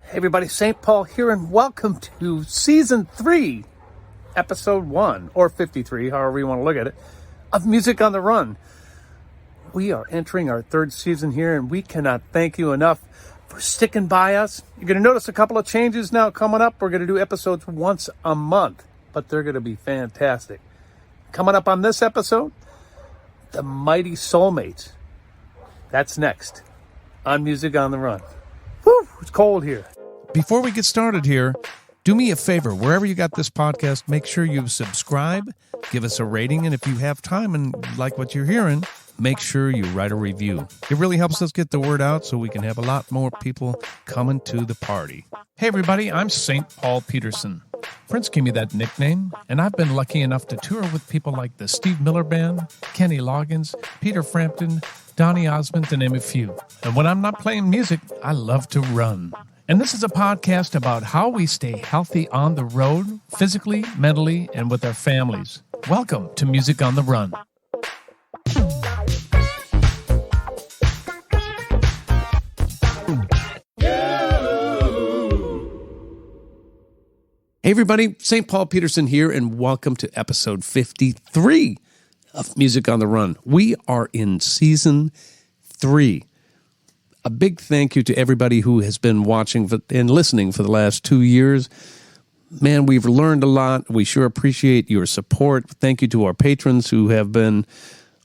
Hey everybody, St. Paul here, and welcome to Season 3, Episode 1, or 53, however you want to look at it, of Music on the Run. We are entering our third season here, and we cannot thank you enough for sticking by us. You're going to notice a couple of changes now coming up. We're going to do episodes once a month, but they're going to be fantastic. Coming up on this episode, the mighty Soulmates. That's next on Music on the Run. Whew, it's cold here. Before we get started here, do me a favor. Wherever you got this podcast, make sure you subscribe, give us a rating, and if you have time and like what you're hearing, make sure you write a review. It really helps us get the word out so we can have a lot more people coming to the party. Hey, everybody, I'm St. Paul Peterson. Prince gave me that nickname, and I've been lucky enough to tour with people like the Steve Miller Band, Kenny Loggins, Peter Frampton, Donny Osmond, to name a few. And when I'm not playing music, I love to run. And this is a podcast about how we stay healthy on the road, physically, mentally, and with our families. Welcome to Music on the Run. Hey everybody, St. Paul Peterson here, and welcome to episode 53 of Music on the Run. We are in season 3. A big thank you to everybody who has been watching and listening for the last 2 years. Man, we've learned a lot. We sure appreciate your support. Thank you to our patrons who have been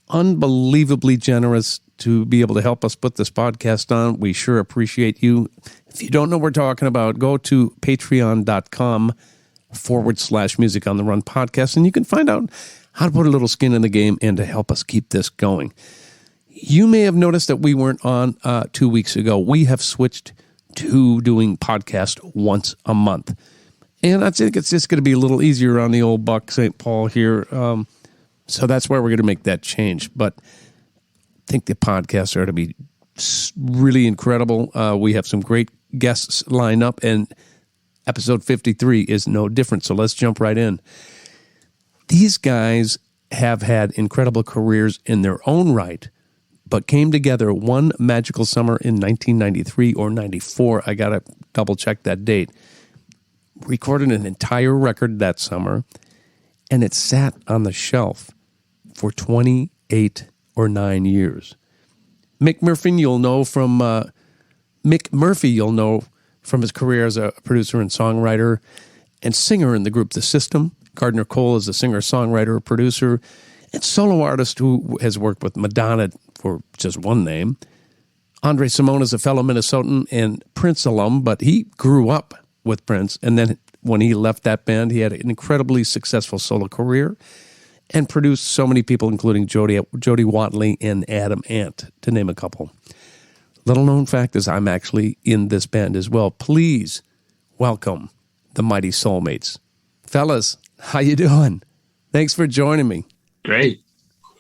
unbelievably generous to be able to help us put this podcast on. We sure appreciate you. If you don't know what we're talking about, go to patreon.com/Music on the Run podcast, and you can find out how to put a little skin in the game and to help us keep this going. You may have noticed that we weren't on 2 weeks ago. We have switched to doing podcast once a month. And I think it's just going to be a little easier on the old Buck St. Paul here. So that's why we're going to make that change. But I think the podcasts are going to be really incredible. We have some great guests lined up, and episode 53 is no different. So let's jump right in. These guys have had incredible careers in their own right, but came together one magical summer in 1993 or 94. I got to double check that date. Recorded an entire record that summer, and it sat on the shelf for 28 or 9 years. Mick Murphy, you'll know from his career as a producer and songwriter and singer in the group The System. Gardner Cole is a singer, songwriter, producer, and solo artist who has worked with Madonna for just one name. Andre Simone is a fellow Minnesotan and Prince alum, but he grew up with Prince, and then when he left that band, he had an incredibly successful solo career and produced so many people, including Jody Watley and Adam Ant, to name a couple. Little known fact is I'm actually in this band as well. Please welcome the mighty Soulmates. Fellas, how you doing? Thanks for joining me. Great.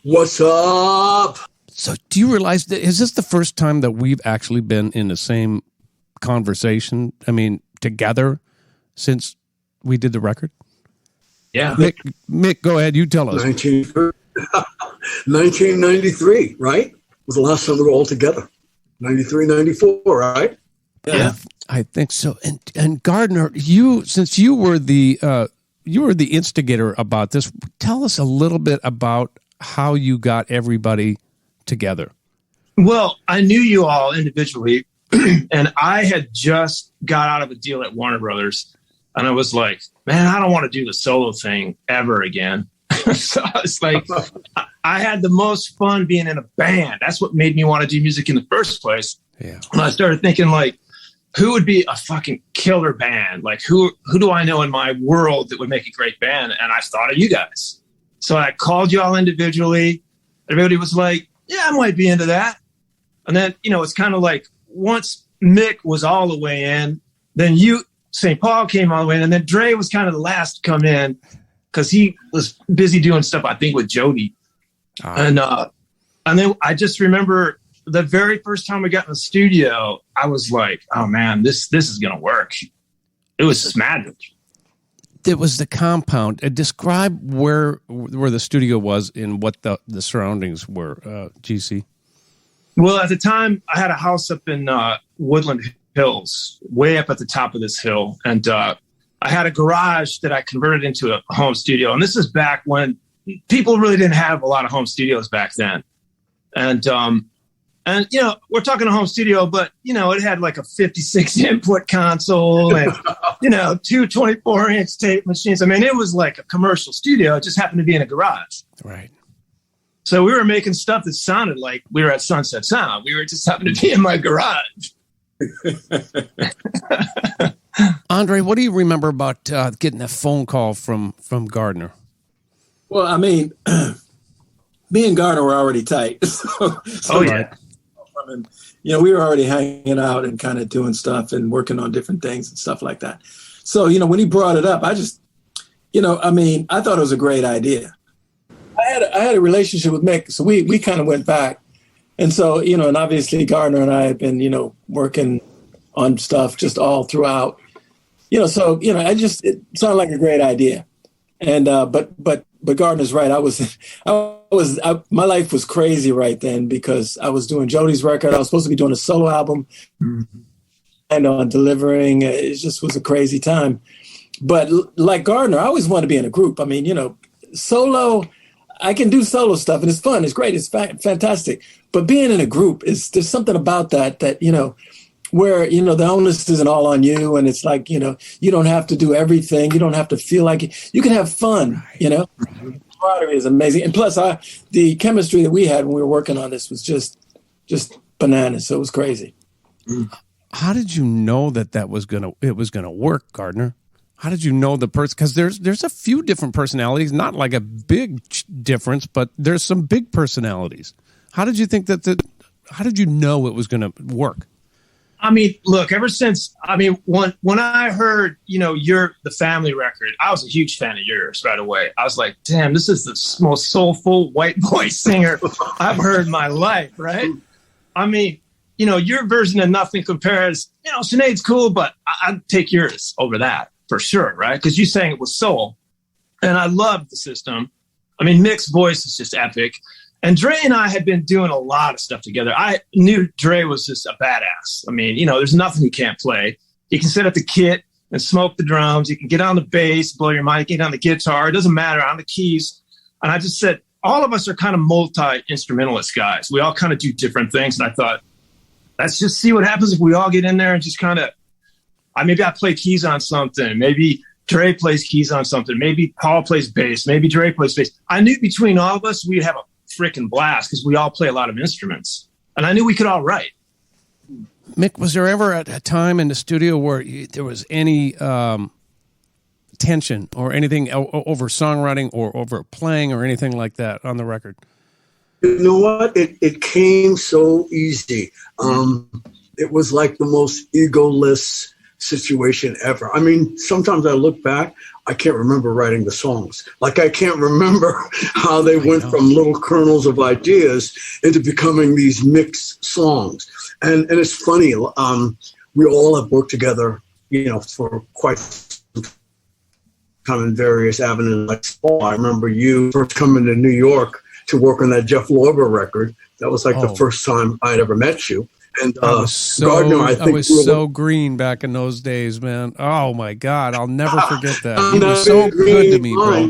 What's up? So do you realize, is this the first time that we've actually been in the same conversation, together, since we did the record? Yeah. Mick, go ahead. You tell us. 1993, right? Was the last time we were all together. 93, 94, right? Yeah. I think so. And Gardner, since you were the instigator about this, tell us a little bit about how you got everybody together. Well, I knew you all individually, and I had just got out of a deal at Warner Brothers, and I was like, man, I don't want to do the solo thing ever again. So it's like, I had the most fun being in a band. That's what made me want to do music in the first place. Yeah. And I started thinking, like, who would be a fucking killer band? Like, who do I know in my world that would make a great band? And I thought of you guys. So I called you all individually. Everybody was like, yeah, I might be into that. And then, it's kind of like once Mick was all the way in, then St. Paul came all the way in, and then Dre was kind of the last to come in because he was busy doing stuff, I think, with Jody. And then I just remember the very first time we got in the studio, I was like, oh man, this is going to work. It was just magic. It was the compound. Describe where the studio was and what the surroundings were, GC. Well, at the time, I had a house up in Woodland hills, way up at the top of this hill. And I had a garage that I converted into a home studio. And this is back when people really didn't have a lot of home studios back then. And we're talking a home studio, but, it had like a 56 input console and, 2 24-inch tape machines. I mean, it was like a commercial studio. It just happened to be in a garage. Right. So we were making stuff that sounded like we were at Sunset Sound. We were just happened to be in my garage. Andre, what do you remember about getting a phone call from Gardner? Well, I mean, me and Gardner were already tight. So yeah. We were already hanging out and kind of doing stuff and working on different things and stuff like that. So, when he brought it up, I just, I thought it was a great idea. I had a relationship with Mick, so we kind of went back. And so, and obviously Gardner and I have been, working on stuff just all throughout. It sounded like a great idea. And but Gardner's right. My life was crazy right then because I was doing Jody's record. I was supposed to be doing a solo album and on delivering. It just was a crazy time. But like Gardner, I always wanted to be in a group. I mean, solo, I can do solo stuff and it's fun. It's great. It's fantastic. But being in a group there's something about that, where, the onus isn't all on you. And it's like, you don't have to do everything. You don't have to feel like it. You can have fun, The camaraderie is amazing. And plus the chemistry that we had when we were working on this was just bananas. So it was crazy. How did you know it was going to work, Gardner? How did you know the person? Because there's a few different personalities, not like a big difference, but there's some big personalities. How did you think how did you know it was going to work? I mean, look, ever since, when I heard, you're the Family record, I was a huge fan of yours right away. I was like, damn, this is the most soulful white boy singer I've heard in my life, right? I mean, your version of Nothing Compares, Sinead's cool, but I'd take yours over that for sure, right? Because you sang it with soul. And I loved the system. I mean, Mick's voice is just epic. And Dre and I had been doing a lot of stuff together. I knew Dre was just a badass. I mean, there's nothing he can't play. He can set up the kit and smoke the drums. He can get on the bass, blow your mind, get on the guitar. It doesn't matter, on the keys. And I just said, all of us are kind of multi-instrumentalist guys. We all kind of do different things. And I thought, let's just see what happens if we all get in there and just kind of, maybe I play keys on something. Maybe Dre plays keys on something. Maybe Paul plays bass. Maybe Dre plays bass. I knew between all of us, we'd have a freaking blast because we all play a lot of instruments. And I knew we could all write. Mick, was there ever a time in the studio where there was any tension or anything over songwriting or over playing or anything like that on the record? You know what? It came so easy. It was like the most egoless situation ever. I mean, sometimes I look back, I can't remember writing the songs. Like I can't remember how they went from little kernels of ideas into becoming these mixed songs. And it's funny, we all have worked together, for quite some time in various avenues. Like, I remember you first coming to New York to work on that Jeff Lorber record. That was like the first time I'd ever met you. And Gardner, I was so green back in those days, man. Oh my God, I'll never forget that. You were so good to me, bro.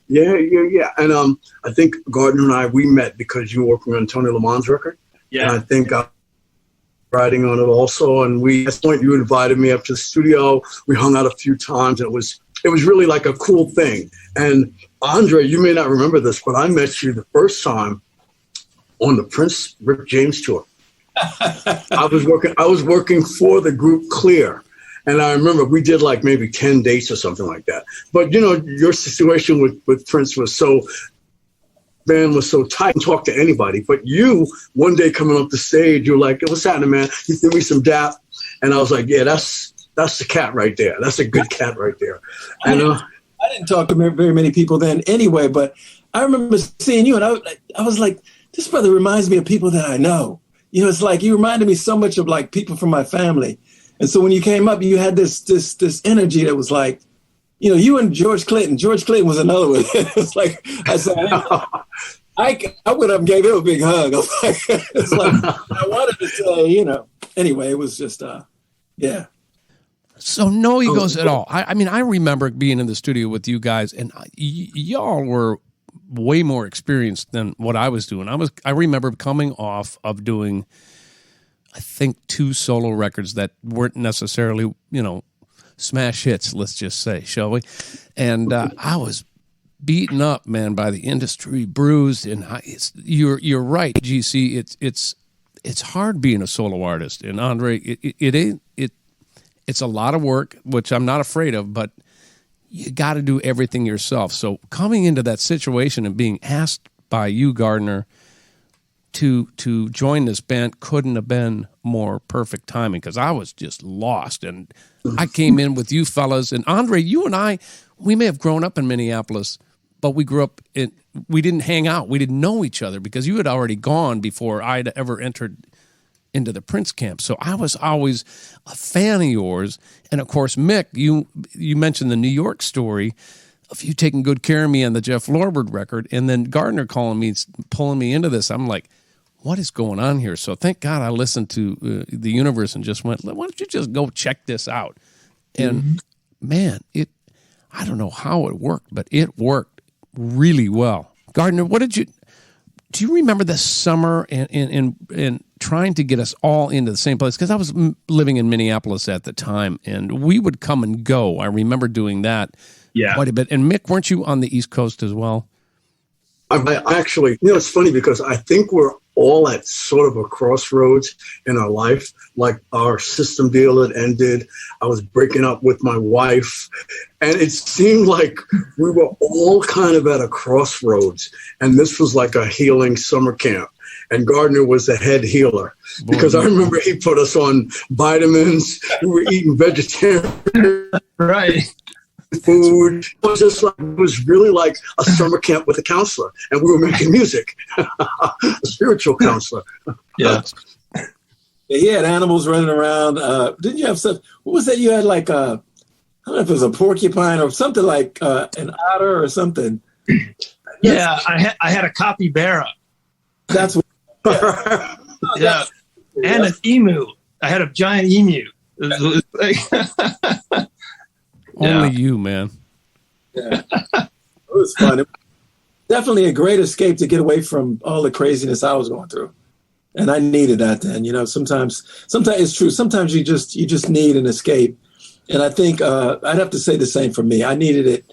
Yeah. And I think Gardner and we met because you were working on Tony Lamont's record. Yeah. And I think I was writing on it also. And at this point, you invited me up to the studio. We hung out a few times. And it was really like a cool thing. And Andre, you may not remember this, but I met you the first time on the Prince Rick James tour. I was working for the group Clear. And I remember we did like maybe 10 dates or something like that. But, your situation with Prince was band was so tight and talk to anybody. But you, one day coming up the stage, you're like, what's happening, man? You threw me some dap. And I was like, yeah, that's the cat right there. That's a good cat right there. And I didn't talk to very many people then anyway, but I remember seeing you and I was like, this brother reminds me of people that I know. It's like you reminded me so much of like people from my family. And so when you came up, you had this energy that was like, you and George Clinton. George Clinton was another one. It's like I said, I went up and gave him a big hug. It's like I wanted to say, anyway, it was just, yeah. So no egos at all. I mean, I remember being in the studio with you guys, and y'all were way more experienced than what I was doing. I remember coming off of doing, I think, 2 solo records that weren't necessarily, smash hits, let's just say, shall we? And I was beaten up, man, by the industry, bruised, and you're right, GC. It's hard being a solo artist, and Andre, it's a lot of work, which I'm not afraid of, but you got to do everything yourself. So coming into that situation and being asked by you, Gardner, to join this band couldn't have been more perfect timing, because I was just lost. And I came in with you fellas. And Andre, you and I, we may have grown up in Minneapolis, but we didn't hang out. We didn't know each other because you had already gone before I'd ever entered into the Prince camp. So I was always a fan of yours. And of course, Mick, you mentioned the New York story of you taking good care of me on the Jeff Lorber record, and then Gardner calling me, pulling me into this. I'm like, what is going on here? So thank God I listened to The Universe and just went, why don't you just go check this out? And man, I don't know how it worked, but it worked really well. Gardner, do you remember the summer and trying to get us all into the same place? Because I was living in Minneapolis at the time, and we would come and go. I remember doing that quite a bit. And Mick, weren't you on the East Coast as well? I actually, it's funny because I think we're all at sort of a crossroads in our life. Like our system deal had ended. I was breaking up with my wife, and it seemed like we were all kind of at a crossroads. And this was like a healing summer camp. And Gardner was the head healer, because I remember he put us on vitamins. We were eating vegetarian. Right. Food. It was really like a summer camp with a counselor, and we were making music. A spiritual counselor. Yeah. He had animals running around. Didn't you have stuff? What was that? You had like I don't know if it was a porcupine or something, like an otter or something. Yeah, I had a capybara. That's what. Yeah. And an emu. I had a giant emu. It was like Only you, man. Yeah. It was fun. It was definitely a great escape to get away from all the craziness I was going through. And I needed that then. Sometimes it's true. Sometimes you just need an escape. And I think I'd have to say the same for me. I needed it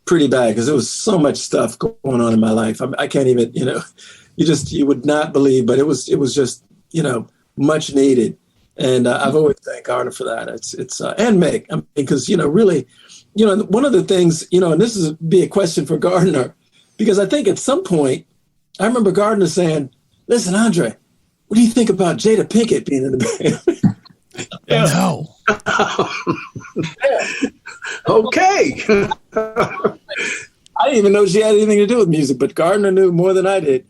pretty bad because there was so much stuff going on in my life. I can't even, you would not believe, but it was just, much needed. And I've always thanked Gardner for that. It's and Meg, because, really, one of the things, and this is be a question for Gardner, because I think at some point, I remember Gardner saying, listen, Andre, what do you think about Jada Pinkett being in the band? No. Okay. I didn't even know she had anything to do with music, but Gardner knew more than I did.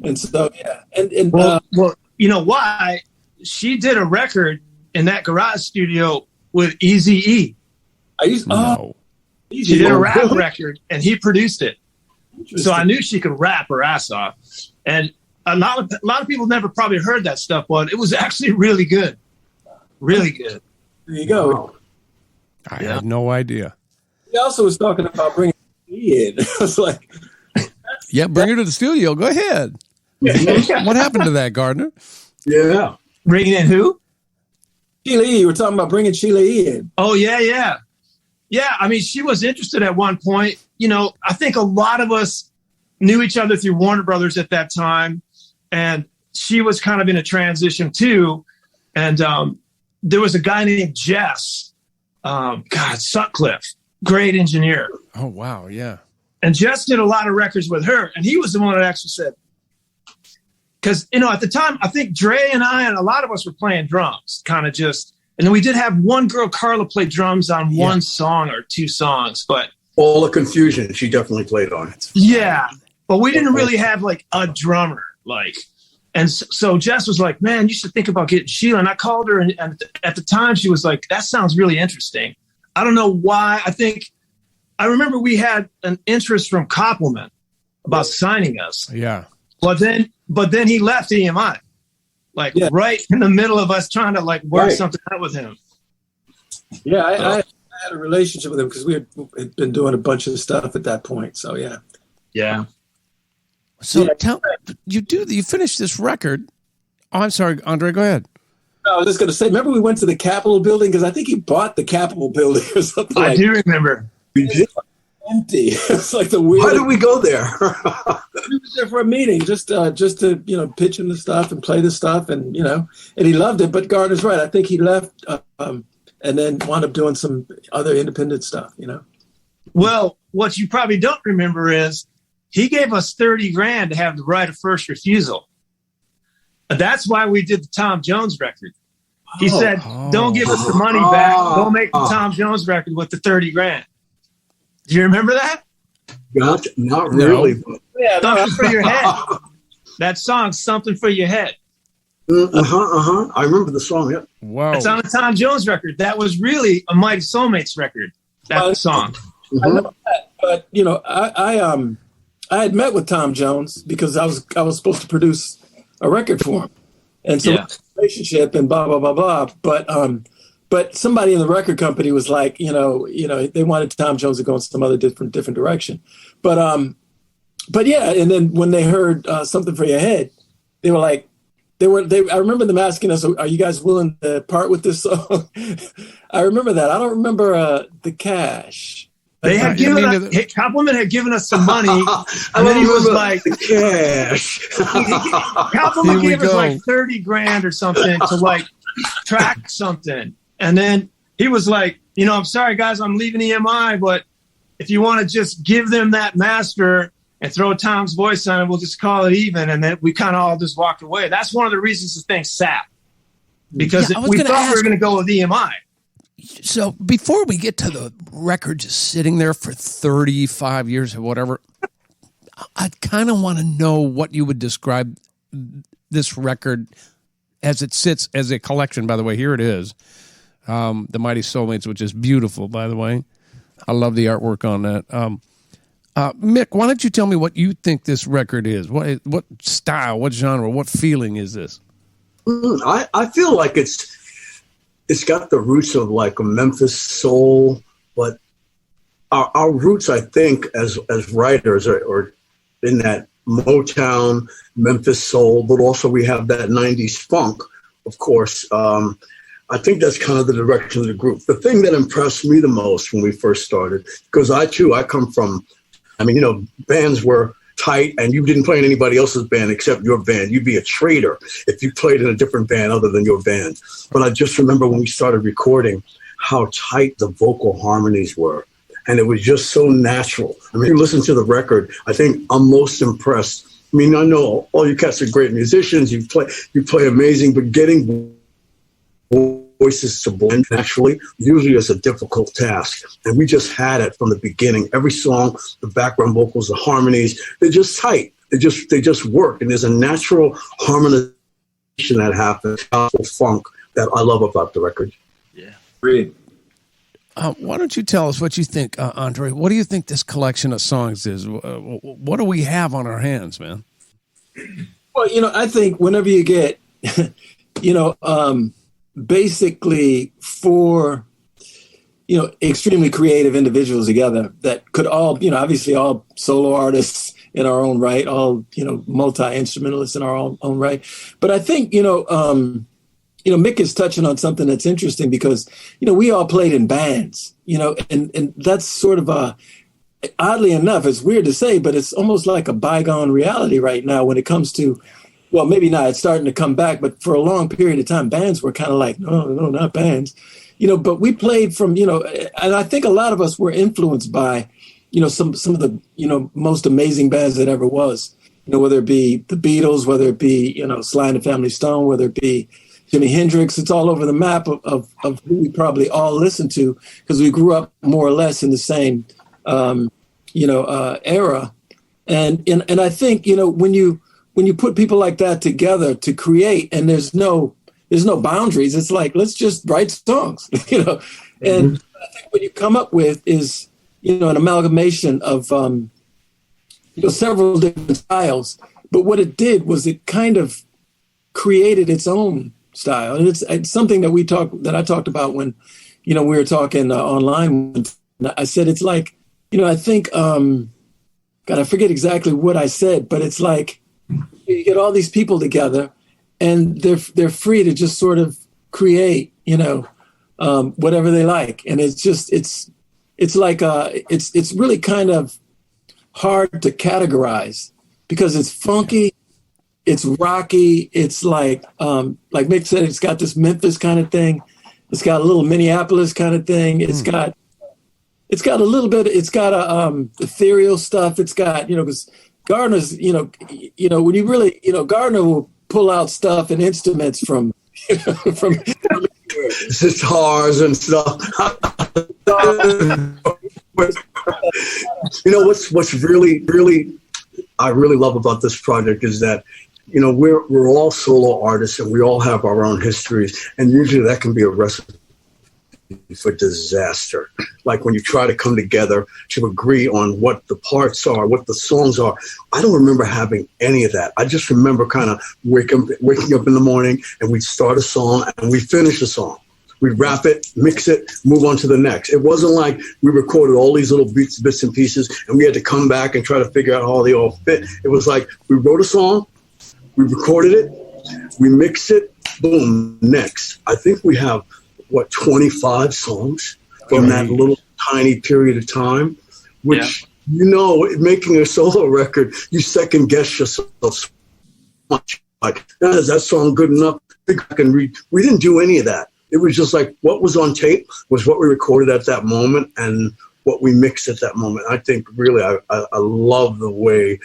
And so, yeah. And well, you know why? She did a record in that garage studio with Eazy-E. She did a rap record, and he produced it. So I knew she could rap her ass off. And a lot of people never probably heard that stuff, but it was actually really good. Really good. There you go. I had no idea. He also was talking about bringing me in. I was like, yeah, bring her to the studio. Go ahead. What happened to that, Gardner? Yeah. Bringing in who? Sheila E. You were talking about bringing Sheila E. in. Oh, yeah. Yeah, I mean, she was interested at one point. I think a lot of us knew each other through Warner Brothers at that time. And she was kind of in a transition too. And there was a guy named Jess, Sutcliffe, great engineer. Oh, wow, yeah. And Jess did a lot of records with her. And he was the one that actually said, because, at the time, I think Dre and I and a lot of us were playing drums, kind of just. And then we did have one girl, Carla, play drums on one song or 2 songs. But All the Confusion, she definitely played on. Yeah. But we didn't really have like a drummer. And so Jess was like, man, you should think about getting Sheila. And I called her. And at the time, she was like, that sounds really interesting. I don't know why. I remember we had an interest from Compliment about signing us. Yeah. But then he left EMI. right in the middle of us trying to like work something out with him. Yeah, I had a relationship with him because we had been doing a bunch of stuff at that point. So yeah. So you finished this record. Oh, I'm sorry, Andre, go ahead. No, I was just going to say, remember we went to the Capitol building? Because I think he bought the Capitol building or something. I do remember. We did. Empty. It's like the weird. Why did we go there? We was there for a meeting, just to pitch him the stuff and play the stuff, and and he loved it. But Gardner's right. I think he left and then wound up doing some other independent stuff. Well, what you probably don't remember is he gave us $30,000 to have the right of first refusal. That's why we did the Tom Jones record. He said, "Don't give us the money back. Don't make the Tom Jones record with the $30,000." Do you remember that? Not really. No. Yeah, something for your head. That song, "Something for Your Head." I remember the song. Yeah. Wow. It's on the Tom Jones record. That was really a Mighty Soulmates record. That song. I know that, but I had met with Tom Jones because I was supposed to produce a record for him, and so relationship and blah blah blah blah. But somebody in the record company was like, they wanted Tom Jones to go in some other different direction. But yeah, and then when they heard Something for Your Head, they were like, I remember them asking us, "Are you guys willing to part with this song?" I remember that. I don't remember the cash. They had given us, Compliment had given us some money, and then he was like, the cash. Compliment gave us like $30,000 or something to like track something. And then he was like, "I'm sorry, guys, I'm leaving EMI, but if you want to just give them that master and throw Tom's voice on it, we'll just call it even." And then we kind of all just walked away. That's one of the reasons the thing sat. Because we thought we were going to go with EMI. So before we get to the record just sitting there for 35 years or whatever, I kind of want to know what you would describe this record as it sits as a collection. By the way, here it is. The Mighty Soulmates, which is beautiful, by the way. I love the artwork on that. Mick, why don't you tell me what you think this record is? What style, what genre, what feeling is this? I feel like it's got the roots of like a Memphis soul, but our roots, I think, as writers are in that Motown, Memphis soul, but also we have that 90s funk, of course. I think that's kind of the direction of the group. The thing that impressed me the most when we first started, because I come from, bands were tight and you didn't play in anybody else's band except your band. You'd be a traitor if you played in a different band other than your band. But I just remember when we started recording how tight the vocal harmonies were. And it was just so natural. You listen to the record, I think I'm most impressed. I know all you cats are great musicians, you play amazing, but getting voices to blend naturally usually is a difficult task, and we just had it from the beginning. Every song, the background vocals, the harmonies, they're just tight. They just work, and there's a natural harmonization that happens, powerful funk that I love about the record. Yeah, great. Why don't you tell us what you think, Andre? What do you think this collection of songs is? What do we have on our hands, man? Well, I think whenever you get, basically four, extremely creative individuals together that could all, obviously all solo artists in our own right, all, multi-instrumentalists in our own right. But I think, Mick is touching on something that's interesting because, we all played in bands, and that's sort of oddly enough, it's weird to say, but it's almost like a bygone reality right now when it comes to, well, maybe not, it's starting to come back, but for a long period of time, bands were kind of like, no, not bands, but we played from, and I think a lot of us were influenced by, some of the, most amazing bands that ever was, whether it be the Beatles, whether it be, Sly and the Family Stone, whether it be Jimi Hendrix. It's all over the map of who we probably all listen to because we grew up more or less in the same, era. And I think, when you put people like that together to create, and there's no boundaries, it's like, let's just write songs, And I think what you come up with is, an amalgamation of, several different styles. But what it did was it kind of created its own style. And it's something that I talked about when, we were talking online. I said, it's like, I think, God, I forget exactly what I said, but it's like you get all these people together and they're free to just sort of create, whatever they like. And it's just, it's like, it's really kind of hard to categorize because it's funky, it's rocky. It's like Mick said, it's got this Memphis kind of thing. It's got a little Minneapolis kind of thing. It's got a little bit, it's got a ethereal stuff. It's got, because Gardner's, when you really, Gardner will pull out stuff and instruments from guitars and stuff. What's really, really, I really love about this project is that, we're all solo artists and we all have our own histories. And usually that can be a recipe for disaster. Like when you try to come together to agree on what the parts are, what the songs are. I don't remember having any of that. I just remember kind of waking up in the morning and we'd start a song and we'd finish a song. We'd wrap it, mix it, move on to the next. It wasn't like we recorded all these little bits and pieces and we had to come back and try to figure out how they all fit. It was like we wrote a song, we recorded it, we mixed it, boom, next. I think we have 25 songs from that little tiny period of time, which, making a solo record, you second guess yourself so much. Like, is that song good enough? I can read. We didn't do any of that. It was just like what was on tape was what we recorded at that moment and what we mixed at that moment. I think really, I love the way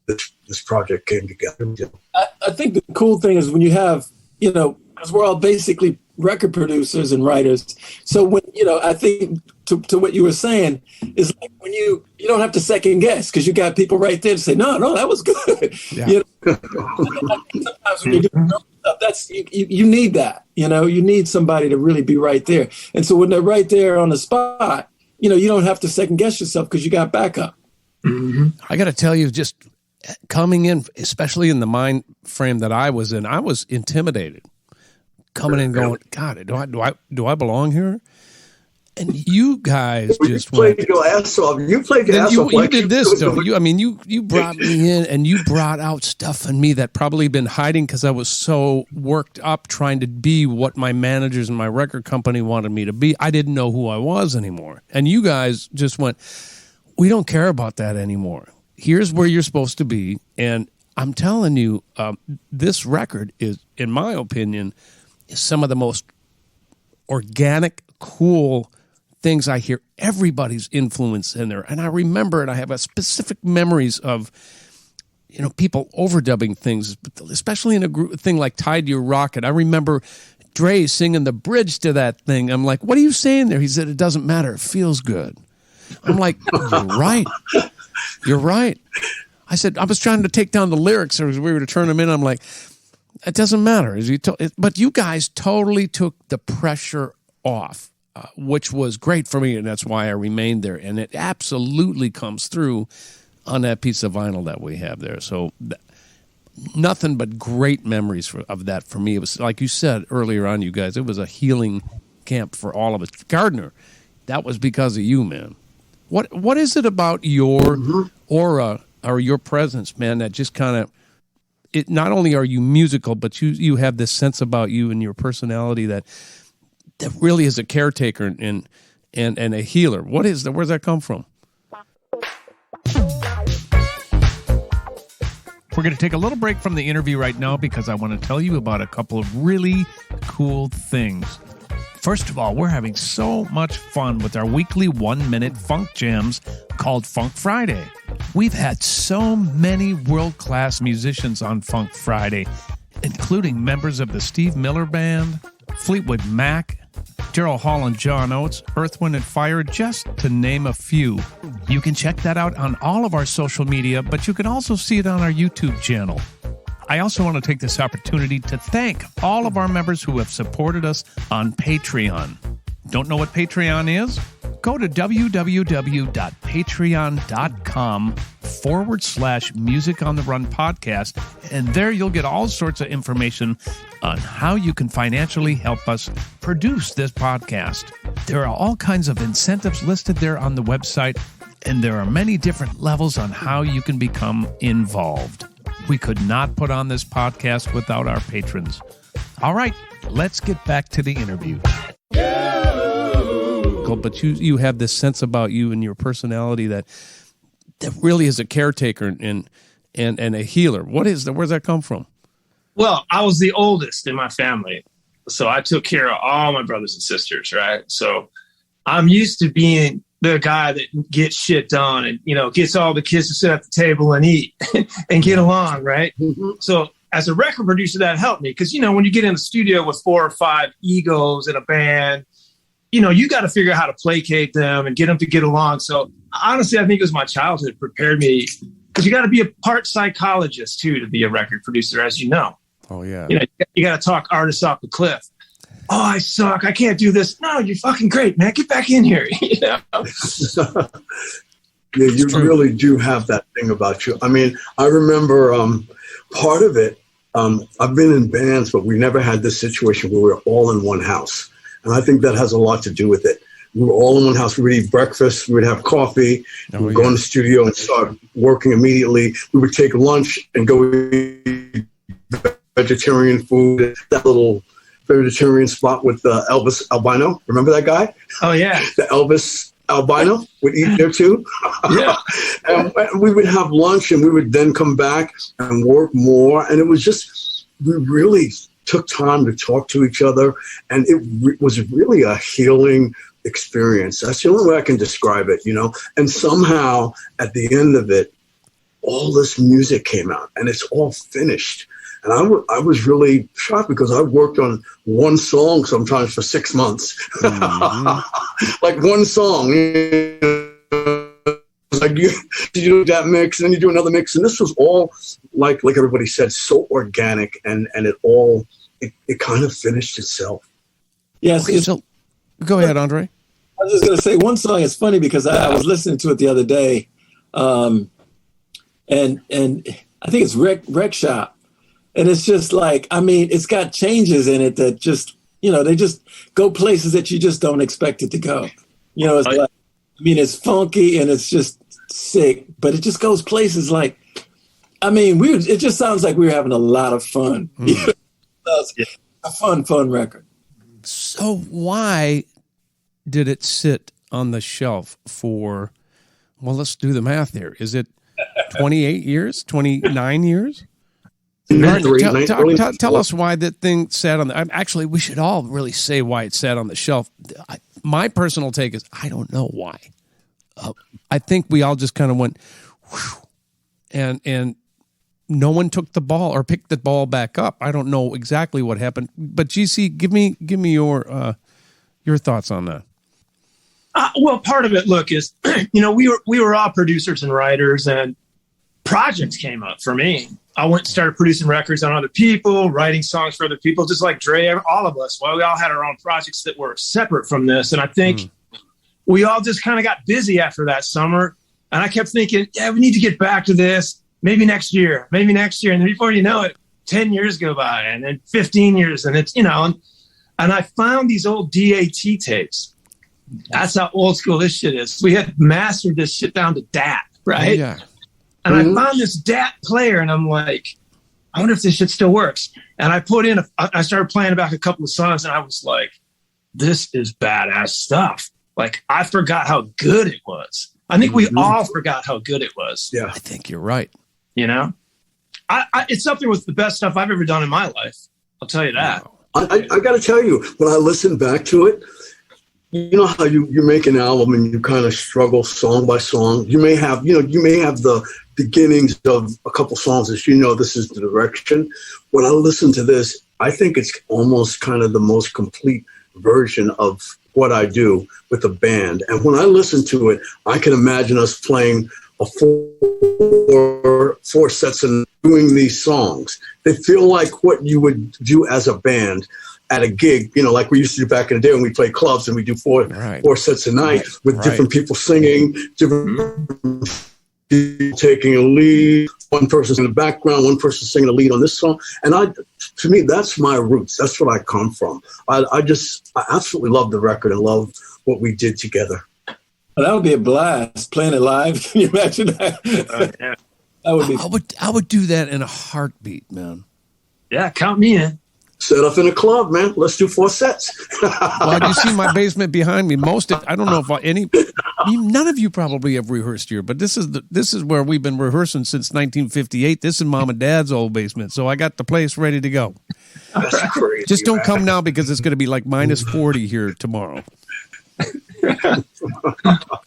this project came together. I think the cool thing is when you have, because we're all basically record producers and writers. So when, I think to what you were saying is like when you don't have to second guess because you got people right there to say, no, that was good. Yeah. Sometimes when you do stuff, that's, you need that, you need somebody to really be right there. And so when they're right there on the spot, you don't have to second guess yourself because you got backup. Mm-hmm. I got to tell you, just coming in, especially in the mind frame that I was in, I was intimidated. Coming in going, God, do I belong here? And you guys just played your ass off. You played your ass off. You did this, though. You brought me in and you brought out stuff in me that probably been hiding because I was so worked up trying to be what my managers and my record company wanted me to be. I didn't know who I was anymore. And you guys just went, we don't care about that anymore. Here's where you're supposed to be. And I'm telling you, this record is, in my opinion, is some of the most organic, cool things I hear. Everybody's influence in there. And I remember it. I have a specific memories of, people overdubbing things, especially in a thing like Tied to Your Rocket. I remember Dre singing the bridge to that thing. I'm like, what are you saying there? He said, it doesn't matter. It feels good. I'm like, you're right. You're right. I said, I was trying to take down the lyrics as we were to turn them in. I'm like, it doesn't matter. But you guys totally took the pressure off, which was great for me, and that's why I remained there. And it absolutely comes through on that piece of vinyl that we have there. So nothing but great memories of that for me. It was, like you said earlier on, you guys, it was a healing camp for all of us. Gardner, that was because of you, man. What is it about your aura or your presence, man, that just kind of, it not only are you musical, but you have this sense about you and your personality that really is a caretaker and a healer. Where's that come from? We're going to take a little break from the interview right now because I want to tell you about a couple of really cool things. First of all, we're having so much fun with our weekly 1-minute funk jams called Funk Friday. We've had so many world-class musicians on Funk Friday, including members of the Steve Miller Band, Fleetwood Mac, Daryl Hall and John Oates, Earth, Wind & Fire, just to name a few. You can check that out on all of our social media, but you can also see it on our YouTube channel. I also want to take this opportunity to thank all of our members who have supported us on Patreon. Don't know what Patreon is? Go to www.patreon.com facebook.com/Music on the Run podcast. And there you'll get all sorts of information on how you can financially help us produce this podcast. There are all kinds of incentives listed there on the website, and there are many different levels on how you can become involved. We could not put on this podcast without our patrons. All right, let's get back to the interview. But you have this sense about you and your personality that really is a caretaker and a healer. Where's that come from? Well, I was the oldest in my family, so I took care of all my brothers and sisters, right? So I'm used to being the guy that gets shit done and, gets all the kids to sit at the table and eat and get along, right? Mm-hmm. So as a record producer, that helped me because, when you get in the studio with 4 or 5 egos in a band, you got to figure out how to placate them and get them to get along. So honestly, I think it was my childhood prepared me because you got to be a part psychologist too to be a record producer, as you know. Oh yeah. You got to talk artists off the cliff. Oh, I suck. I can't do this. No, you're fucking great, man. Get back in here. Yeah, you really do have that thing about you. I mean, I remember part of it. I've been in bands, but we never had this situation where we were all in one house. And I think that has a lot to do with it. We were all in one house. We would eat breakfast. We would have coffee. We would go in the studio and start working immediately. We would take lunch and go eat vegetarian food. That little vegetarian spot with Elvis Albino. Remember that guy? Oh, yeah. The Elvis Albino would eat there too. Yeah. And we would have lunch and we would then come back and work more. And it was just, we really took time to talk to each other, and it was really a healing experience. That's the only way I can describe it, And somehow, at the end of it, all this music came out, and it's all finished. And I was really shocked because I worked on one song sometimes for 6 months. Mm-hmm. Like one song. Like you do that mix, and then you do another mix, and this was all like everybody said, so organic, and it kind of finished itself. Yes. Okay, so go ahead, Andre. I was just going to say one song. It's funny because I was listening to it the other day, and I think it's Wreck Shop, and it's just like, I mean, it's got changes in it that just they just go places that you just don't expect it to go. It's like, I mean, it's funky and it's just sick, but it just goes places like, I mean, it just sounds like we were having a lot of fun. Mm. A fun record. So why did it sit on the shelf for, well, let's do the math here. Is it 28 years, 29 years? Tell us why that thing sat on the, actually, we should all really say why it sat on the shelf. My personal take is, I don't know why. I think we all just kind of went, whew, and no one took the ball or picked the ball back up. I don't know exactly what happened, but GC, give me your thoughts on that. Well, part of it, look, is we were all producers and writers, and projects came up for me. I went and started producing records on other people, writing songs for other people, just like Dre, all of us. Well, we all had our own projects that were separate from this, and I think we all just kind of got busy after that summer, and I kept thinking, yeah, we need to get back to this. Maybe next year. And then before you know it, 10 years go by, and then 15 years. And it's, and I found these old DAT tapes. That's how old school this shit is. We had mastered this shit down to DAT, right? Oh, yeah. And I found this DAT player, and I'm like, I wonder if this shit still works. And I I started playing back a couple of songs, and I was like, this is badass stuff. Like, I forgot how good it was. I think we all forgot how good it was. Yeah, I think you're right. It's up there with the best stuff I've ever done in my life. I'll tell you that. I got to tell you, when I listen back to it, you know how you make an album and you kind of struggle song by song. You may have the beginnings of a couple songs that this is the direction. When I listen to this, I think it's almost kind of the most complete version of what I do with a band. And when I listen to it, I can imagine us playing a four sets and doing these songs. They feel like what you would do as a band at a gig, like we used to do back in the day when we played clubs and we do four sets a night with different people singing, different taking a lead, one person's in the background, one person's singing a lead on this song. And to me, that's my roots. That's what I come from. I absolutely love the record and love what we did together. Well, that would be a blast, playing it live. Can you imagine that? That would be. I would do that in a heartbeat, man. Yeah, count me in. Set up in a club, man. Let's do 4 sets. Well, you see my basement behind me. I don't know if none of you probably have rehearsed here, but this is where we've been rehearsing since 1958. This is Mom and Dad's old basement, so I got the place ready to go. That's crazy. Just don't come now because it's going to be like minus 40 here tomorrow.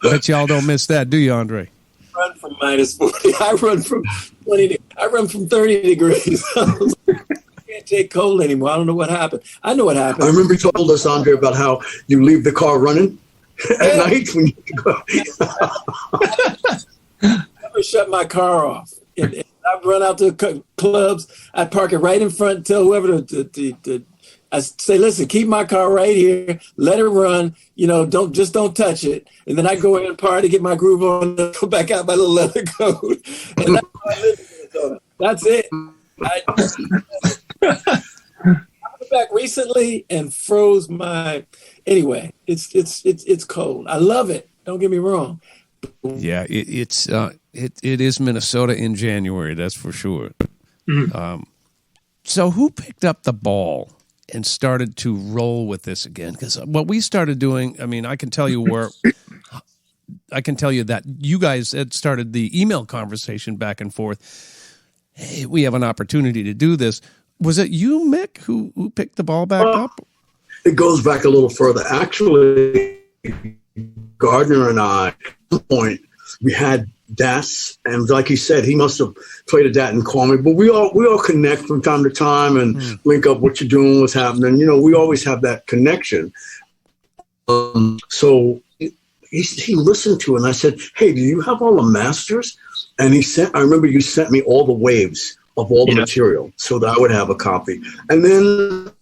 Bet y'all don't miss that, do you, Andre? Run from minus 40. I run from 20. I run from 30 degrees. I can't take cold anymore. I don't know what happened. I know what happened. I remember you told us, Andre, about how you leave the car running at night when you go. I never shut my car off. And I'd run out to clubs. I'd park it right in front and tell whoever I say, listen, keep my car right here. Let it run. Don't touch it. And then I go in and party, get my groove on, and go back out my little leather coat. And that's how I live in Minnesota. That's it. I went back recently and froze my. Anyway, it's cold. I love it. Don't get me wrong. Yeah, it is Minnesota in January. That's for sure. Mm-hmm. So who picked up the ball and started to roll with this again? Because what we started doing, I mean, I can tell you that you guys had started the email conversation back and forth. Hey, we have an opportunity to do this. Was it you, Mick, who picked the ball back up? It goes back a little further. Actually, Gardner and I, at some point, we had DAS, and like he said, he must have played a DAT and called me. But we all connect from time to time and link up what you're doing, what's happening. We always have that connection. So he listened to it, and I said, "Hey, do you have all the masters?" And I remember you sent me all the waves of all the material so that I would have a copy. And then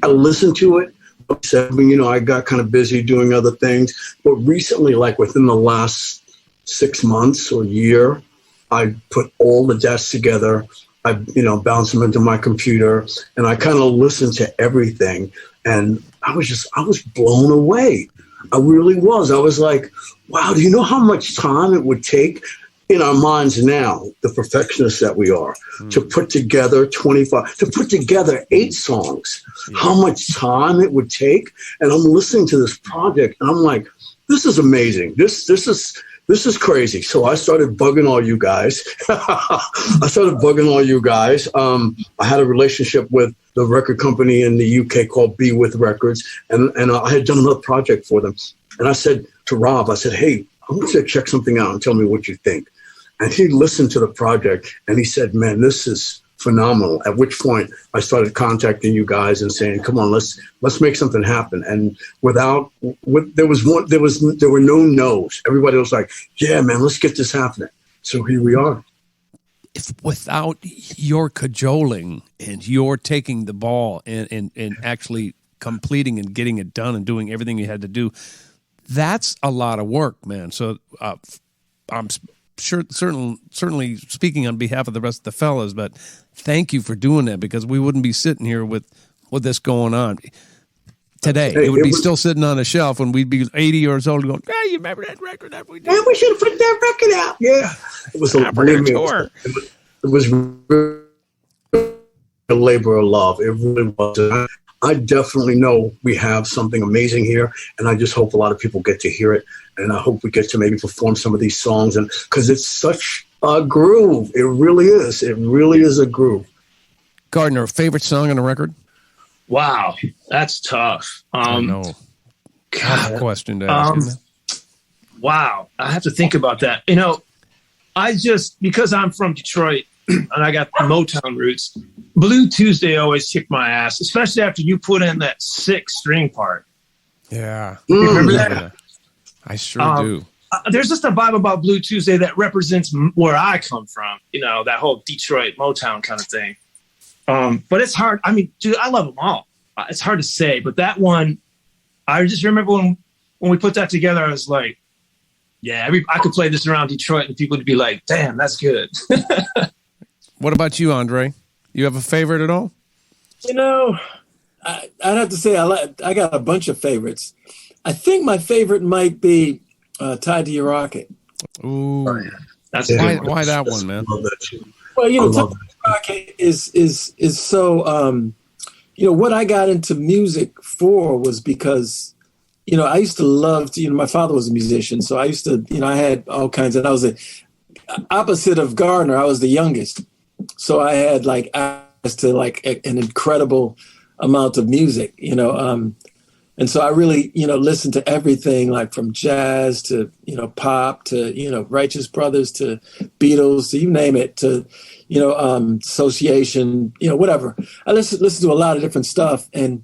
I listened to it. I got kind of busy doing other things. But recently, like within the last 6 months or year, I put all the desks together. I, bounced them into my computer, and I kind of listened to everything. And I was blown away. I really was. I was like, wow, do you know how much time it would take in our minds now, the perfectionists that we are, to put together 8 songs, how much time it would take? And I'm listening to this project, and I'm like, this is amazing. This is crazy. So I started bugging all you guys. I had a relationship with the record company in the UK called Be With Records, and I had done another project for them. And I said to Rob, hey, I want you to check something out and tell me what you think. And he listened to the project, and he said, man, this is phenomenal. At which point I started contacting you guys and saying, come on, let's make something happen. And there were no no's. Everybody was like, yeah, man, let's get this happening. So here we are. If without your cajoling and your taking the ball and actually completing and getting it done and doing everything you had to do, that's a lot of work, man. So I'm sure, certainly speaking on behalf of the rest of the fellas, but thank you for doing that, because we wouldn't be sitting here with this going on today. It would be still sitting on a shelf when we'd be 80 years old going, hey, you remember that record that we did? Yeah, we should have put that record out. Yeah. It was it was a labor of love. It really was. I definitely know we have something amazing here, and I just hope a lot of people get to hear it, and I hope we get to maybe perform some of these songs, and because it's such a groove. It really is. It really is a groove. Gardner, favorite song on the record? Wow, that's tough. I know. God, question to ask. Wow, I have to think about that. Because I'm from Detroit and I got Motown roots, Blue Tuesday always kicked my ass, especially after you put in that 6-string part. Yeah. Remember that? I sure do. There's just a vibe about Blue Tuesday that represents where I come from, that whole Detroit Motown kind of thing. But it's hard. I mean, dude, I love them all. It's hard to say, but that one, I just remember when we put that together, I was like, Yeah, I could play this around Detroit and people would be like, damn, that's good. What about you, Andre? You have a favorite at all? You know, I'd have to say I got a bunch of favorites. I think my favorite might be Tied to Your Rocket. Ooh. Oh, yeah. That's Why that one, man? I love that tune. Well, you know, Tied to Your Rocket is so, you know, what I got into music for was because, you know, I used to love to, you know, my father was a musician. So I used to, you know, I had all kinds of, I was the opposite of Gardner. I was the youngest. So I had like access to like an incredible amount of music, you know. And so I really, you know, listened to everything like from jazz to, you know, pop to, you know, Righteous Brothers to Beatles to you name it to, you know, Association, you know, whatever. I listened to a lot of different stuff. And,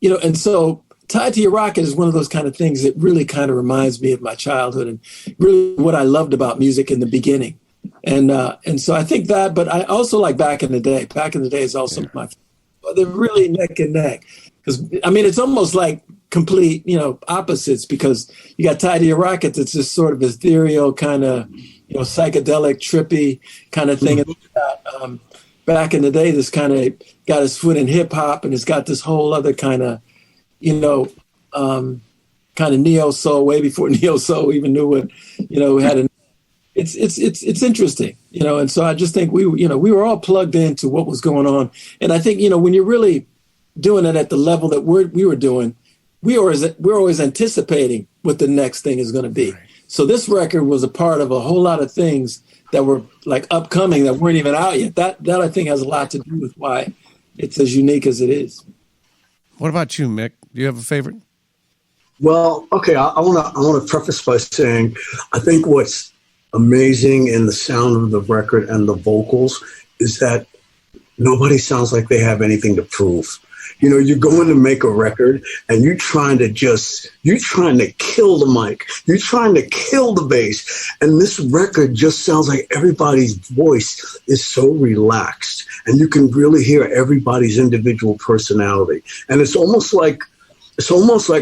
you know, and so Tied to Your Rocket is one of those kind of things that really kind of reminds me of my childhood and really what I loved about music in the beginning. And so I think that, but I also like Back in the Day. Back in the Day is also my favorite. They're really neck and neck. Because, I mean, it's almost like complete, you know, opposites because you got Tied to Your Rocket that's just sort of ethereal, kind of, you know, psychedelic, trippy kind of thing. Mm-hmm. And Back in the Day, this kind of got his foot in hip hop and it's got this whole other kind of, you know, kind of neo soul way before neo soul even knew what, you know, had an. It's interesting, you know, and so I just think we were all plugged into what was going on, and I think, you know, when you're really doing it at the level that we were doing, we're always anticipating what the next thing is going to be. Right. So this record was a part of a whole lot of things that were like upcoming that weren't even out yet. That I think has a lot to do with why it's as unique as it is. What about you, Mick? Do you have a favorite? Well, okay, I want to preface by saying I think what's amazing in the sound of the record and the vocals is that nobody sounds like they have anything to prove. You know, you're going to make a record and you're trying to kill the mic. You're trying to kill the bass. And this record just sounds like everybody's voice is so relaxed and you can really hear everybody's individual personality. And it's almost like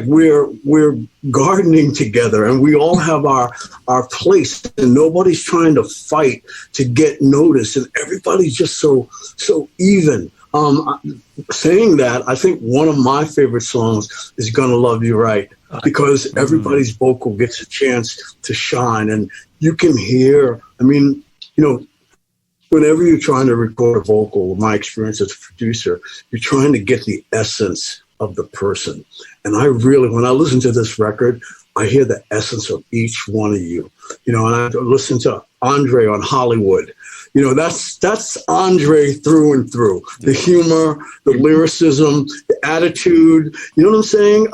we're gardening together and we all have our place and nobody's trying to fight to get noticed and everybody's just so even. Saying that, I think one of my favorite songs is Gonna Love You Right, because everybody's vocal gets a chance to shine and you can hear, I mean, you know, whenever you're trying to record a vocal, my experience as a producer, you're trying to get the essence of the person. And I really, when I listen to this record, I hear the essence of each one of you. You know, and I listen to Andre on Hollywood. You know, that's Andre through and through. The humor, the lyricism, the attitude. You know what I'm saying?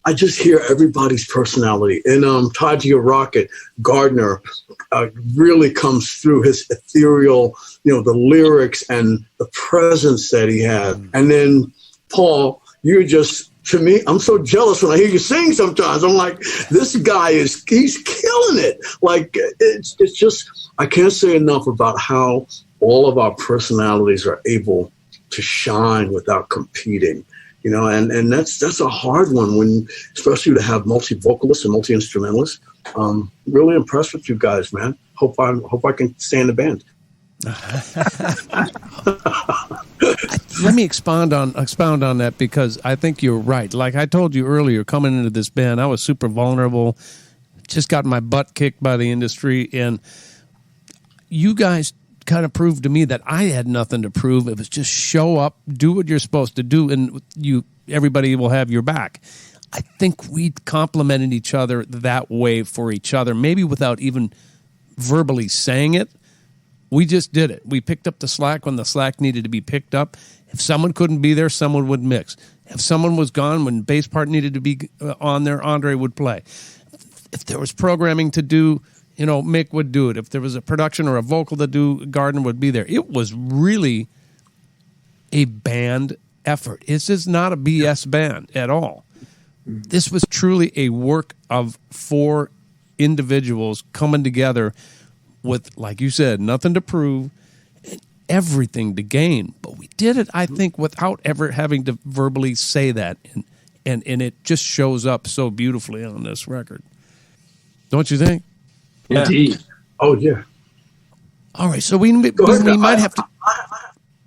I just hear everybody's personality. And Tied to Your Rocket, Gardner really comes through his ethereal, you know, the lyrics and the presence that he had. And then Paul, you're just, to me, I'm so jealous when I hear you sing sometimes. I'm like, this guy he's killing it. Like, it's just, I can't say enough about how all of our personalities are able to shine without competing. You know, and that's a hard one when, especially to have multi-vocalists and multi-instrumentalists. Really impressed with you guys, man. Hope I can stay in the band. Let me expound on that because I think you're right. Like I told you earlier, coming into this band, I was super vulnerable, just got my butt kicked by the industry, and you guys kind of proved to me that I had nothing to prove. It was just show up, do what you're supposed to do, and everybody will have your back. I think we complimented each other that way for each other, maybe without even verbally saying it. We just did it. We picked up the slack when the slack needed to be picked up. If someone couldn't be there, someone would mix. If someone was gone when bass part needed to be on there, Andre would play. If there was programming to do, you know, Mick would do it. If there was a production or a vocal to do, Gardner would be there. It was really a band effort. This is not a BS band at all. This was truly a work of 4 individuals coming together with, like you said, nothing to prove and everything to gain. But we did it, I think, without ever having to verbally say that. And it just shows up so beautifully on this record. Don't you think? Yeah. Indeed. Oh yeah. All right, so we might have to.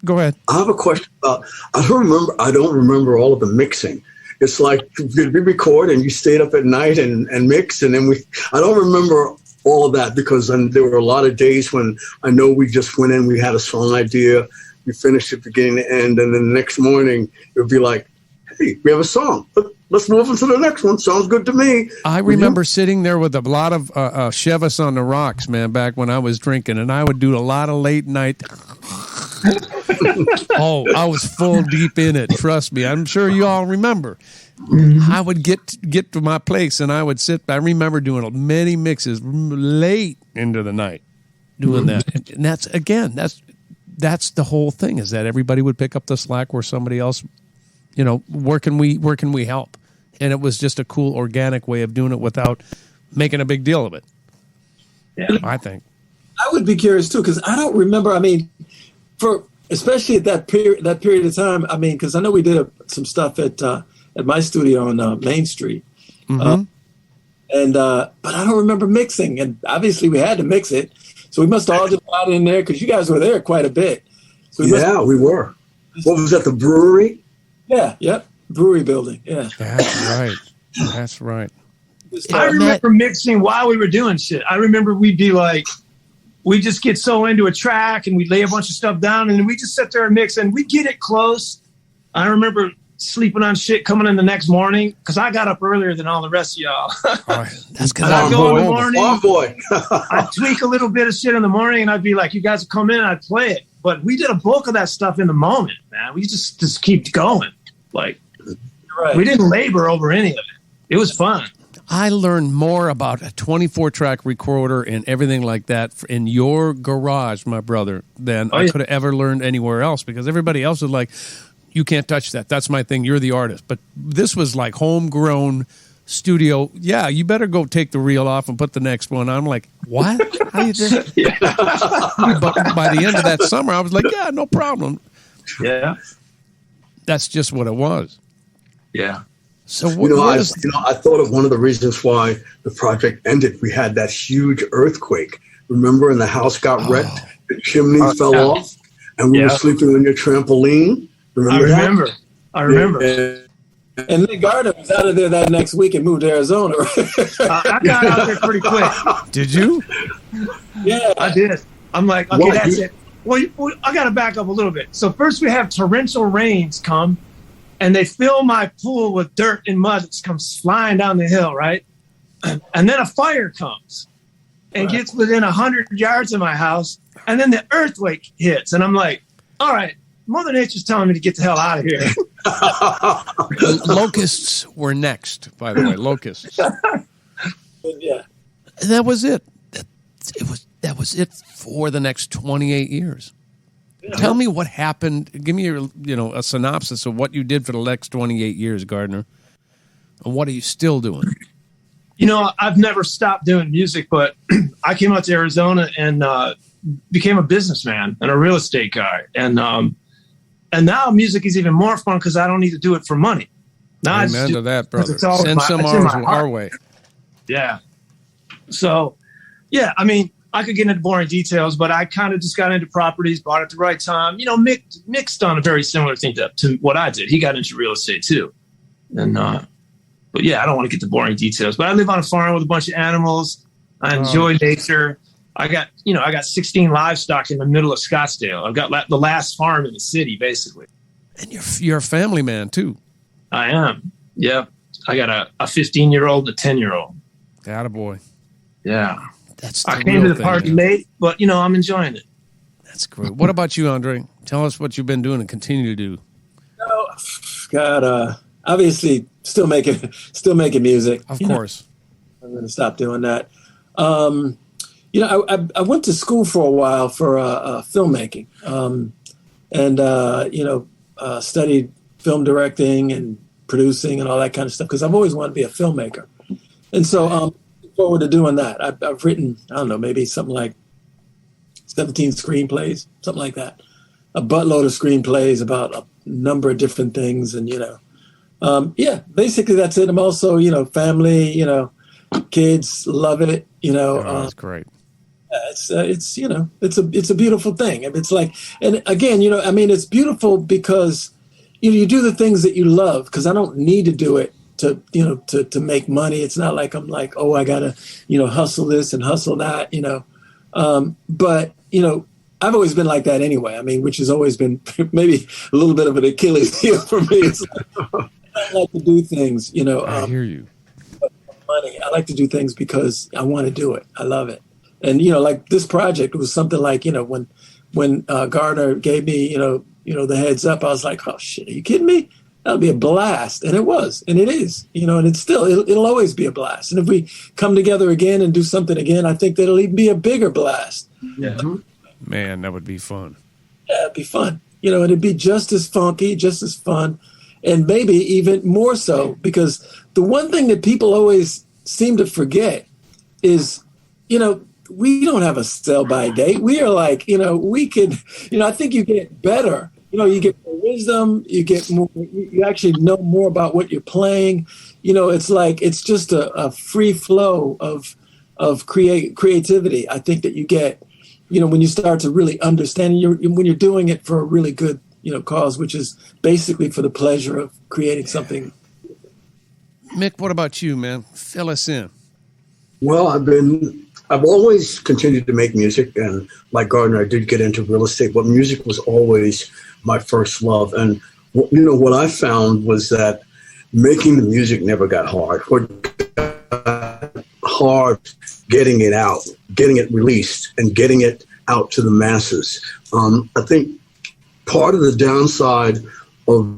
Go ahead. I have a question about. I don't remember all of the mixing. It's like, did we record and you stayed up at night and mixed, and then I don't remember all of that because there were a lot of days when I know we just went in, we had a song idea, we finished it beginning to end, and then the next morning it would be like, hey, we have a song. Let's move on to the next one. Sounds good to me. I remember sitting there with a lot of Chevys on the rocks, man, back when I was drinking, and I would do a lot of late night. Oh, I was full deep in it. Trust me. I'm sure you all remember. Mm-hmm. I would get to my place, and I would sit. I remember doing many mixes late into the night, doing that. And that's the whole thing, is that everybody would pick up the slack where somebody else, where can we help? And it was just a cool, organic way of doing it without making a big deal of it. Yeah, I think. I would be curious too, because I don't remember. I mean, especially at that period of time. I mean, because I know we did some stuff at my studio on Main Street, mm-hmm. But I don't remember mixing. And obviously, we had to mix it, so we must have all just got in there because you guys were there quite a bit. So we were. What was that? The brewery? Yeah. Yep. Brewery building. Yeah. That's right. I remember mixing while we were doing shit. I remember we'd be like, we just get so into a track and we'd lay a bunch of stuff down and we just sit there and mix and we get it close. I remember sleeping on shit coming in the next morning because I got up earlier than all the rest of y'all. That's because I'd go in the morning. Oh, boy. I'd tweak a little bit of shit in the morning and I'd be like, you guys would come in and I'd play it. But we did a bulk of that stuff in the moment, man. We just keep going. Like, we didn't labor over any of it. It was fun. I learned more about a 24-track recorder and everything like that in your garage, my brother, than I could have ever learned anywhere else, because everybody else was like, you can't touch that. That's my thing. You're the artist. But this was like homegrown studio. Yeah, you better go take the reel off and put the next one on. I'm like, what? How do you do that? But by the end of that summer, I was like, yeah, no problem. Yeah. That's just what it was. Yeah. So I thought of one of the reasons why the project ended. We had that huge earthquake. Remember, and the house got wrecked. The chimney fell off, and we were sleeping on your trampoline. I remember. And Nick Gardner was out of there that next week and moved to Arizona. I got out there pretty quick. Did you? Yeah, I did. I'm like, okay, that's it. Well, I got to back up a little bit. So first we have torrential rains come. And they fill my pool with dirt and mud that comes flying down the hill, right? And then a fire comes and gets within 100 yards of my house. And then the earthquake hits. And I'm like, all right, Mother Nature's telling me to get the hell out of here. Locusts were next, by the way. Locusts. Yeah. And that was it. That was it for the next 28 years. Tell me what happened. Give me a synopsis of what you did for the next 28 years, Gardner. And what are you still doing? I've never stopped doing music, but I came out to Arizona and became a businessman and a real estate guy. And now music is even more fun because I don't need to do it for money. Now Amen to that, brother. Send some our way. Yeah. So, yeah, I mean, I could get into boring details, but I kind of just got into properties, bought it at the right time. Mick's done a very similar thing to what I did. He got into real estate too. And, but yeah, I don't want to get to boring details, but I live on a farm with a bunch of animals. I enjoy nature. I got 16 livestock in the middle of Scottsdale. I've got the last farm in the city, basically. And you're a family man too. I am. Yeah. I got a 15-year-old and a 10-year-old. Attaboy. Yeah. I came to the party late, but I'm enjoying it. That's great. What about you, Andre? Tell us what you've been doing and continue to do. God, obviously still making music. Of course. I'm going to stop doing that. I went to school for a while for filmmaking, and studied film directing and producing and all that kind of stuff because I've always wanted to be a filmmaker, and so forward to doing that. I've written, I don't know, maybe something like 17 screenplays, something like that. A buttload of screenplays about a number of different things. And, basically that's it. I'm also, family, Kids love it. That's great. It's it's a beautiful thing. It's like, and again, it's beautiful because you do the things that you love, because I don't need to do it to make money. It's not like I'm like, oh, I gotta hustle this and hustle that, but I've always been like that anyway. Which has always been maybe a little bit of an Achilles heel for me. It's like, I like to do things, I hear you. Money. I like to do things because I want to do it. I love it. And, like this project was something like, when Gardner gave me, the heads up, I was like, oh shit, are you kidding me? That'll be a blast. And it was, and it is, and it's still, it'll always be a blast. And if we come together again and do something again, I think that it'll even be a bigger blast. Yeah. Man, that would be fun. Yeah, it'd be fun. And it'd be just as funky, just as fun, and maybe even more so, because the one thing that people always seem to forget is, we don't have a sell-by date. We are like, we could, I think you get better. You get more wisdom. You get more. You actually know more about what you're playing. It's like it's just a free flow of creativity. I think that you get, when you start to really understand. When you're doing it for a really good, cause, which is basically for the pleasure of creating something. Mick, what about you, man? Fill us in. Well, I've always continued to make music, and like Gardner, I did get into real estate, but music was always my first love. And what I found was that making the music never got hard. What got hard, getting it out, getting it released, and getting it out to the masses. I think part of the downside of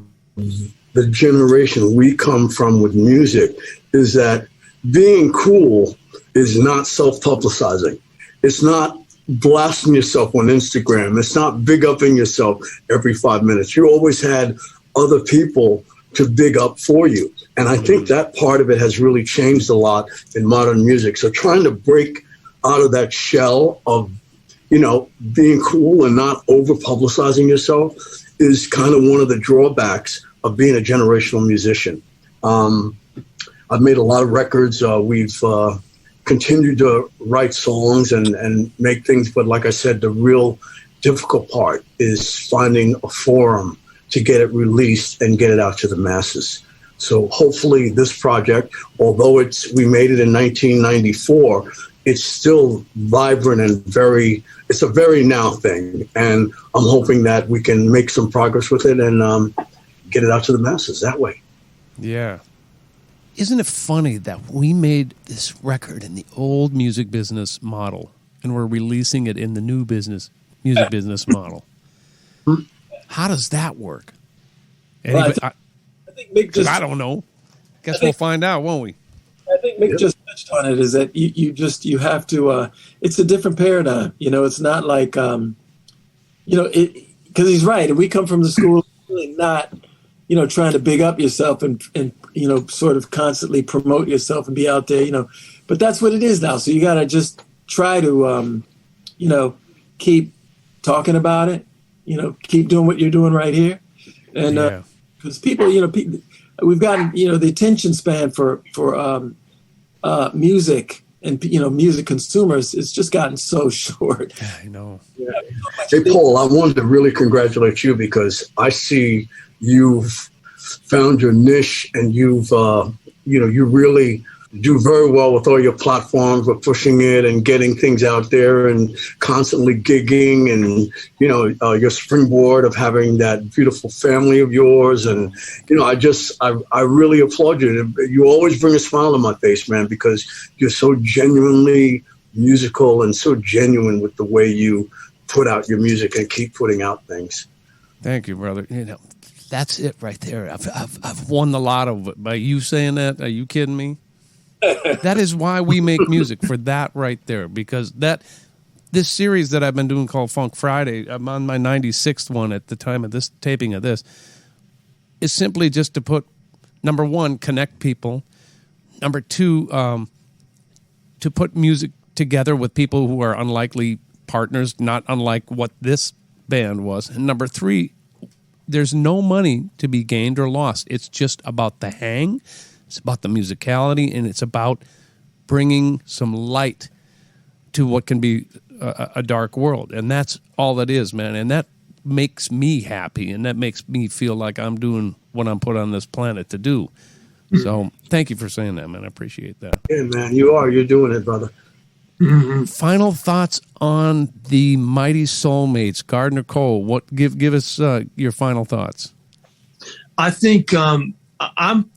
the generation we come from with music is that being cool is not self-publicizing. It's not blasting yourself on Instagram. It's not big upping yourself every 5 minutes. You always had other people to big up for you. And I think that part of it has really changed a lot in modern music. So trying to break out of that shell of, being cool and not over-publicizing yourself is kind of one of the drawbacks of being a generational musician. I've made a lot of records. We've continued to write songs and make things. But like I said, the real difficult part is finding a forum to get it released and get it out to the masses. So hopefully this project, although we made it in 1994, it's still vibrant and it's a very now thing. And I'm hoping that we can make some progress with it and get it out to the masses that way. Yeah. Isn't it funny that we made this record in the old music business model and we're releasing it in the new music business model? How does that work? Well, I think Mick I don't know. Guess we'll find out, won't we? I think Mick just touched on it, is that you have to, it's a different paradigm. It's not like, because he's right. And we come from the school really not, trying to big up yourself and sort of constantly promote yourself and be out there, but that's what it is now. So you got to just try to, keep talking about it, keep doing what you're doing right here. And because people, we've gotten, the attention span for music and, music consumers, it's just gotten so short. I know. Yeah. Hey, Paul, I wanted to really congratulate you because I see you've found your niche and you've, you really do very well with all your platforms with pushing it and getting things out there and constantly gigging and, your springboard of having that beautiful family of yours. And, I really applaud you. You always bring a smile on my face, man, because you're so genuinely musical and so genuine with the way you put out your music and keep putting out things. Thank you, brother. That's it right there. I've won the lotto by you saying that. Are you kidding me? That is why we make music, for that right there, because this series that I've been doing called Funk Friday, I'm on my 96th one at the time of this taping of this, is simply just to put, number one, connect people, number two, to put music together with people who are unlikely partners, not unlike what this band was, and number three, there's no money to be gained or lost. It's just about the hang. It's about the musicality, and it's about bringing some light to what can be a dark world. And that's all that is, man. And that makes me happy, and that makes me feel like I'm doing what I'm put on this planet to do. So thank you for saying that, man. I appreciate that. Yeah, man, you're doing it, brother. Final thoughts on the mighty Soulmates, Gardner Cole. Give us your final thoughts. I think I'm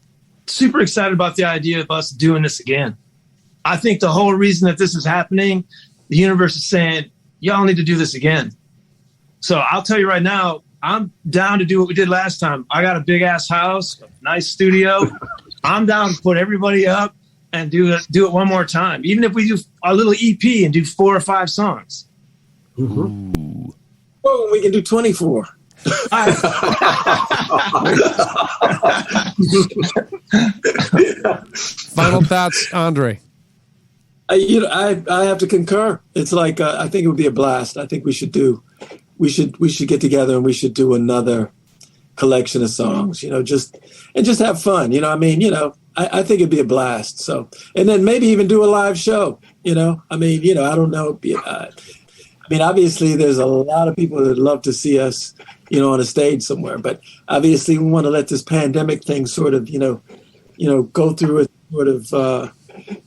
super excited about the idea of us doing this again. I think the whole reason that this is happening, the universe is saying, y'all need to do this again. So I'll tell you right now, I'm down to do what we did last time. I got a big ass house, a nice studio. I'm down to put everybody up and do it one more time. Even if we do a little EP and do 4 or 5 songs. Ooh. Well, we can do 24. Final thoughts, Andre. I have to concur. It's like I think it would be a blast. I think we should get together and we should do another collection of songs. Just have fun. I think it'd be a blast. So, and then maybe even do a live show. I don't know. Obviously, there's a lot of people that love to see us, on a stage somewhere. But obviously, we want to let this pandemic thing sort of, go through a sort of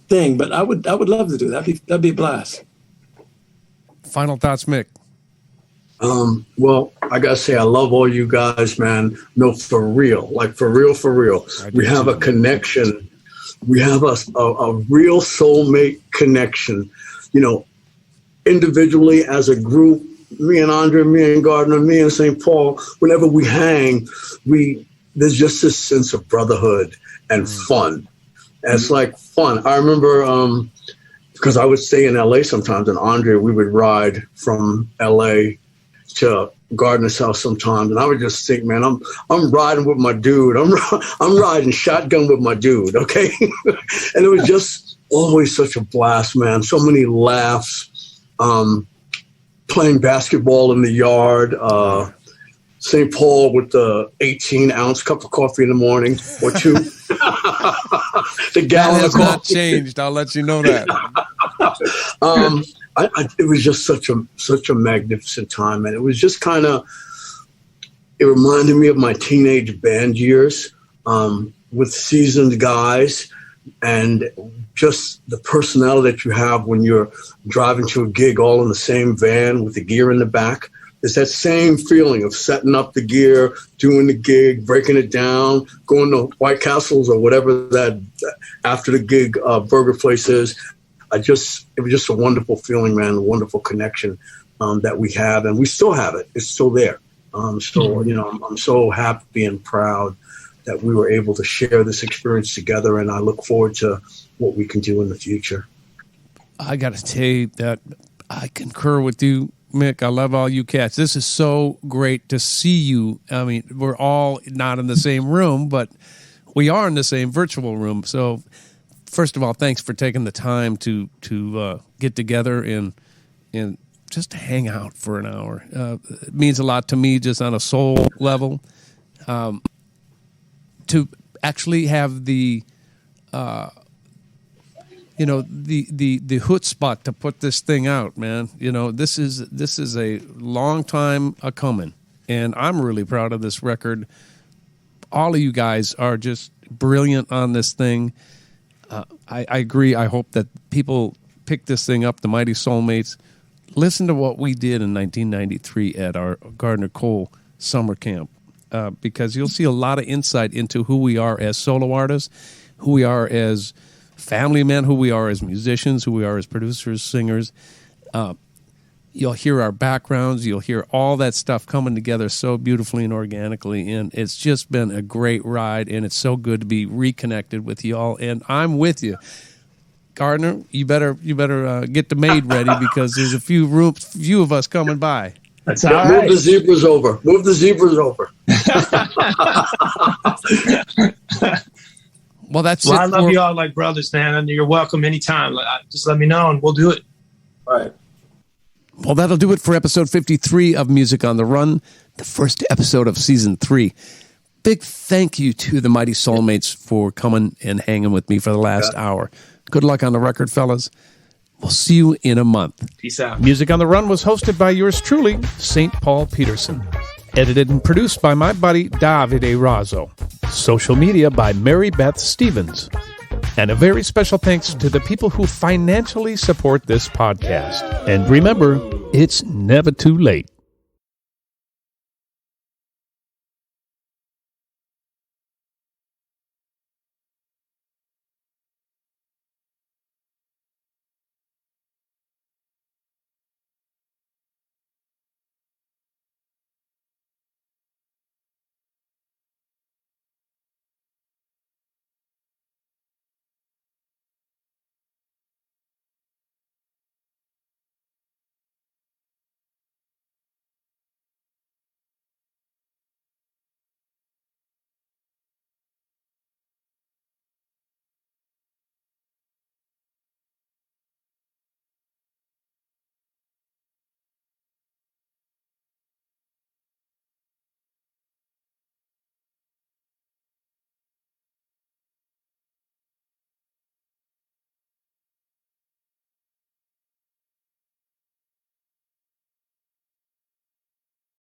thing. But I would love to do that. That'd be a blast. Final thoughts, Mick. Well, I gotta say, I love all you guys, man. No, for real, like for real. We have a connection. We have a real soulmate connection. Individually, as a group, me and Andre, me and Gardner, me and St. Paul, whenever we hang, there's just this sense of brotherhood and fun. And it's like fun. I remember because I would stay in LA sometimes, and Andre, we would ride from LA to Gardner's house sometimes, and I would just think, man, I'm riding with my dude. I'm riding shotgun with my dude, okay? And it was just always such a blast, man. So many laughs. Playing basketball in the yard. St. Paul with the 18-ounce cup of coffee in the morning or 2. The gallon that has of coffee. Not changed. I'll let you know that. It was just such a magnificent time, and it was just it reminded me of my teenage band years with seasoned guys, and just the personality that you have when you're driving to a gig all in the same van with the gear in the back. It's that same feeling of setting up the gear, doing the gig, breaking it down, going to White Castles or whatever that after the gig burger place is. It was just a wonderful feeling, man, a wonderful connection that we have, and we still have it. It's still there. I'm so happy and proud that we were able to share this experience together, and I look forward to what we can do in the future. I got to tell you that I concur with you, Mick. I love all you cats. This is so great to see you. I mean, we're all not in the same room, but we are in the same virtual room. So first of all, thanks for taking the time to get together and just hang out for an hour. It means a lot to me, just on a soul level, to actually have the chutzpah to put this thing out, man. This is a long time a coming, and I'm really proud of this record. All of you guys are just brilliant on this thing. I agree. I hope that people pick this thing up, the Mighty Soulmates. Listen to what we did in 1993 at our Gardner Cole summer camp, because you'll see a lot of insight into who we are as solo artists, who we are as family men, who we are as musicians, who we are as producers, singers. You'll hear our backgrounds. You'll hear all that stuff coming together so beautifully and organically. And it's just been a great ride, and it's so good to be reconnected with y'all. And I'm with you. Gardner, you better get the maid ready, because there's a few of us coming by. That's all right. Move the zebras over. Well, that's it. I love you all like brothers, man, and you're welcome anytime. Just let me know, and we'll do it. All right. Well, that'll do it for episode 53 of Music on the Run, the first episode of season 3. Big thank you to the Mighty Soulmates for coming and hanging with me for the last hour. Good luck on the record, fellas. We'll see you in a month. Peace out. Music on the Run was hosted by yours truly, St. Paul Peterson. Edited and produced by my buddy Davide Raso. Social media by Mary Beth Stevens. And a very special thanks to the people who financially support this podcast. And remember, it's never too late